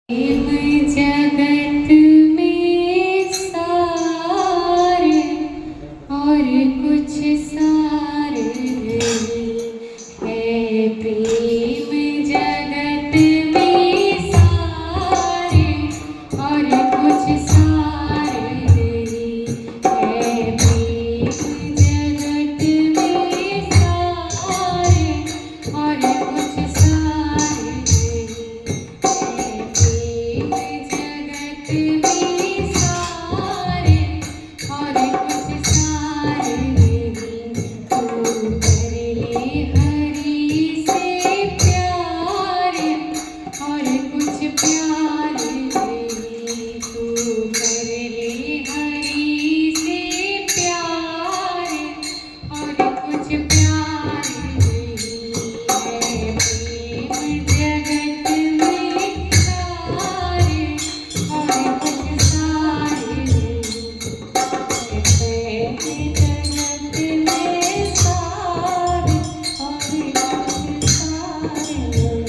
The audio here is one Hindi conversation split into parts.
प्रेम जगत में सारे और कुछ सार नहीं है। प्रेम जगत में सारे और कुछ सार नहीं है। प्रेम जगत में सारे और कुछ सार नहीं है। प्रेम जगत में सारे और कुछ सार नहीं। तू कर ले हरि से प्यार और कुछ प्यार नहीं। तू कर ले हरि से प्यार और कुछ प्यार नहीं है। प्रेम जगत में सारे और कुछ सार नहीं है। प्रेम जगत में सारे और कुछ सार नहीं।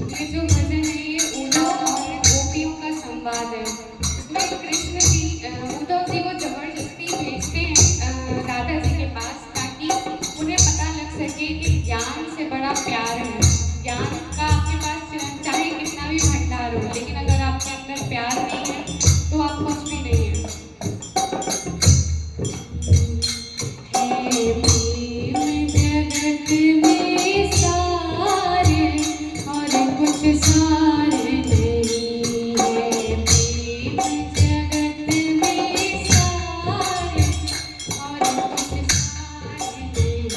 ये जो भजन है ये उद्धव और गोपियों का संवाद है। इसमें कृष्ण जी उद्धव जी को जबरदस्ती भेजते हैं राधा जी के पास, ताकि उन्हें पता लग सके कि ज्ञान से बड़ा प्यार है। ज्ञान का आपके पास चाहे कितना भी भंडार हो, लेकिन अगर आपके अंदर प्यार नहीं है तो आप कुछ भी नहीं है। प्रेम जगत में सारे और कुछ सार नहीं है। प्रेम जगत में सारे और कुछ सार नहीं।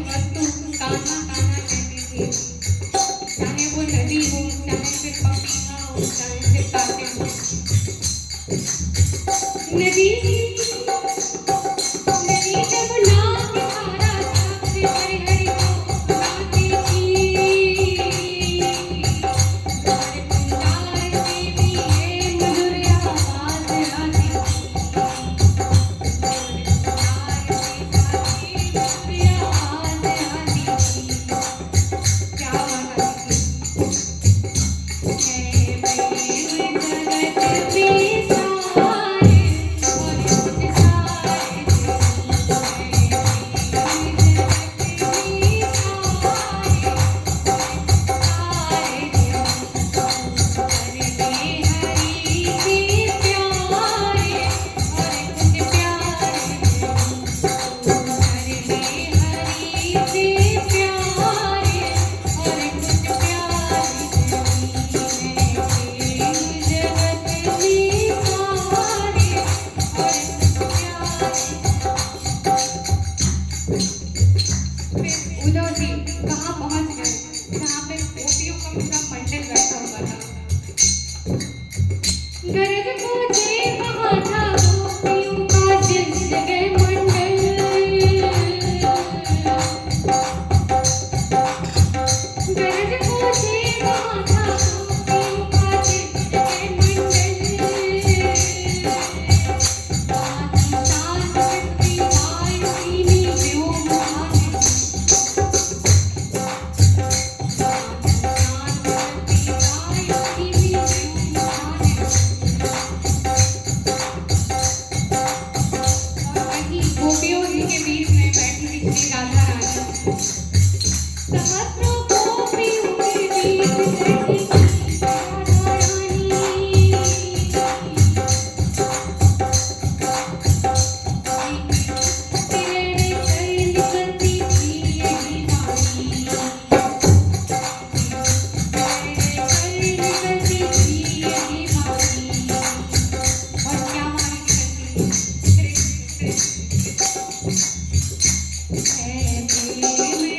वस्तु कान्हा कान्हा कहते थे। चाहे वो नदी हो, चाहे फिर पपीहा हो, चाहे फिर कातिल हो। नदी नदी जब नाग धारा साथ से हरि हरि को गाती थी। द्वार कुंडार से भी ये मधुर आवाज आती थी। द्वार कुंडार से साथी मधुर आवाज आती थी। क्या आवाज आती थी? है प्रेम जगत में सारे और कुछ सारे नहीं। है प्रेम जगत में सारे सारे नहीं। करते हरि से प्यारे और कुछ प्यारे नहीं। करते हरि से प्यारे और कुछ प्यारे नहीं। है प्रेम जगत में सारे और कुछ प्यारे। फिर उद्धव जी कहाँ पहुँच गए जहाँ पे गोपियों का पूरा मंडल बैठा हुआ था। गरज पहुँचे वहाँ था गोपियों का जिस जगह मंडल। गरज पहुँचे वहाँ था गोपियों का जिस जगह मंडल। आदि शांत शक्ति वायुनी व्योम भाने। गोपियों जी के बीच में बैठी थी श्री राधा रानी। सहस्रों गोपियों के बीच बैठी थी राधा रानी। तेरे कर निकलती थी यही वाणी। तेरे कर निकलती थी यही वाणी। और क्या वाणी निकलती थी? कृष्ण कृष्ण। है प्रेम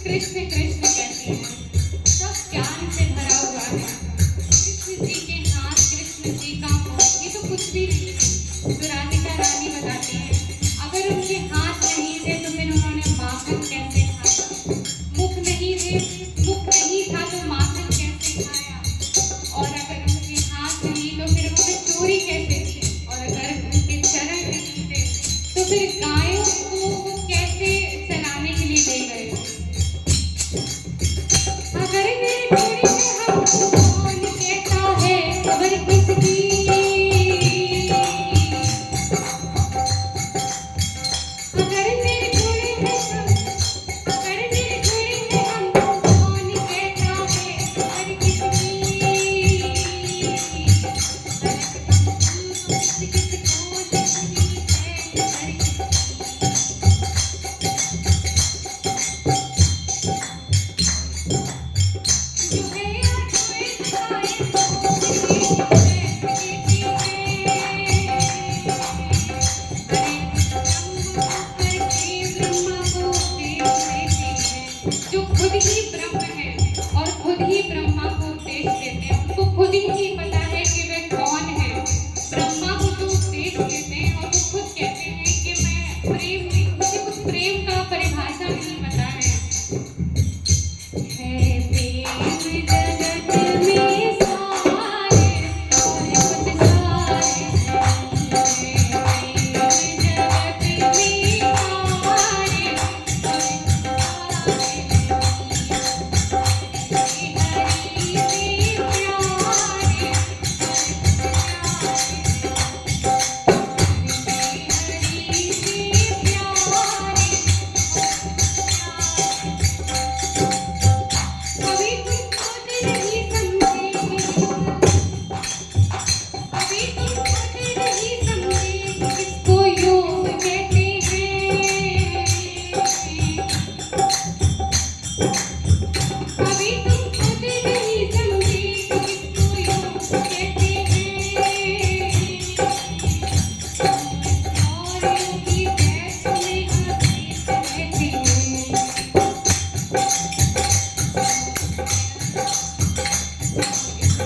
कृष्ण कृष्ण कहते हैं, सब ज्ञान से भरा हुआ है। कृष्ण जी के हाथ, कृष्ण जी का मुख, ये तो कुछ भी नहीं है। तो राधिका रानी बताती हैं, अगर उनके हाथ नहीं थे तो फिर उन्होंने माखन कैसे खाया? मुख नहीं थे, मुख नहीं था तो माखन कैसे खाया? और अगर उनके हाथ नहीं तो फिर उन्हें चोरी कैसे की? और अगर उनके चरण नहीं थे तो फिर गायों को वो कैसे चराने के लिए ले गए? अगर मेरी चोरी में हमको कौन कहता है खबर किसकी? अगर मेरी चोरी में अगर मेरी चोरी में हमको कौन कहता है खबर किसकी? किसको दिखती है खबर जो है आठवें सितारे जो खुद ही ब्रह्म है और खुद ही ब्रह्मा को उपदेश देते हैं, उनको खुद ही पता है कि वे कौन है। ब्रह्मा को जो उपदेश देते हैं और वो खुद कहते हैं कि मैं प्रेम नहीं, मुझे कुछ प्रेम का परिभाषा नहीं पता है प्रेम जगत में सारे और कुछ सारे नहीं है। प्रेम जगत में सारे और किसको योग कहते हैं? अभी तुम खुद नहीं समझे कि किसको योग कहते हैं। और योगी बैठ में अतीत रहते हैं।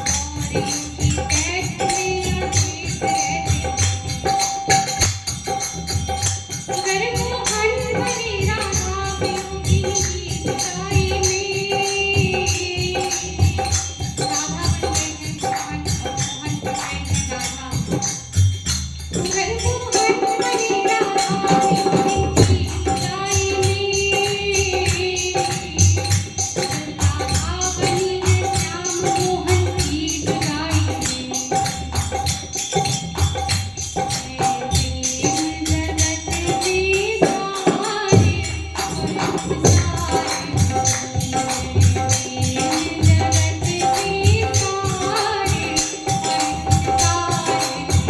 और योगी बैठ में अतीत रहते हैं। अगर वो अनबने राधा योगी की जुदाई में, राधा बन गए हैं मोहन और मोहन बन गए हैं राधा। अगर वो अनबने राधा योगी की जुदाई में, राधा बनी है श्याम मोहन की जुदाई में। प्रेम जगत में सारे और कुछ सारे नहीं है। प्रेम जगत में सारे और कुछ सारे नहीं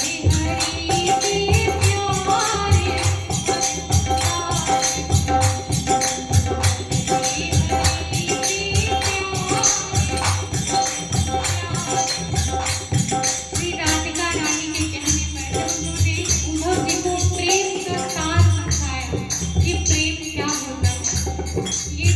है। हरि से प्यारे श्री राधिका रानी के कहने पर उन्होंने उद्धव जी को प्रेम का सार समझाया कि प्रेम क्या होता है। ये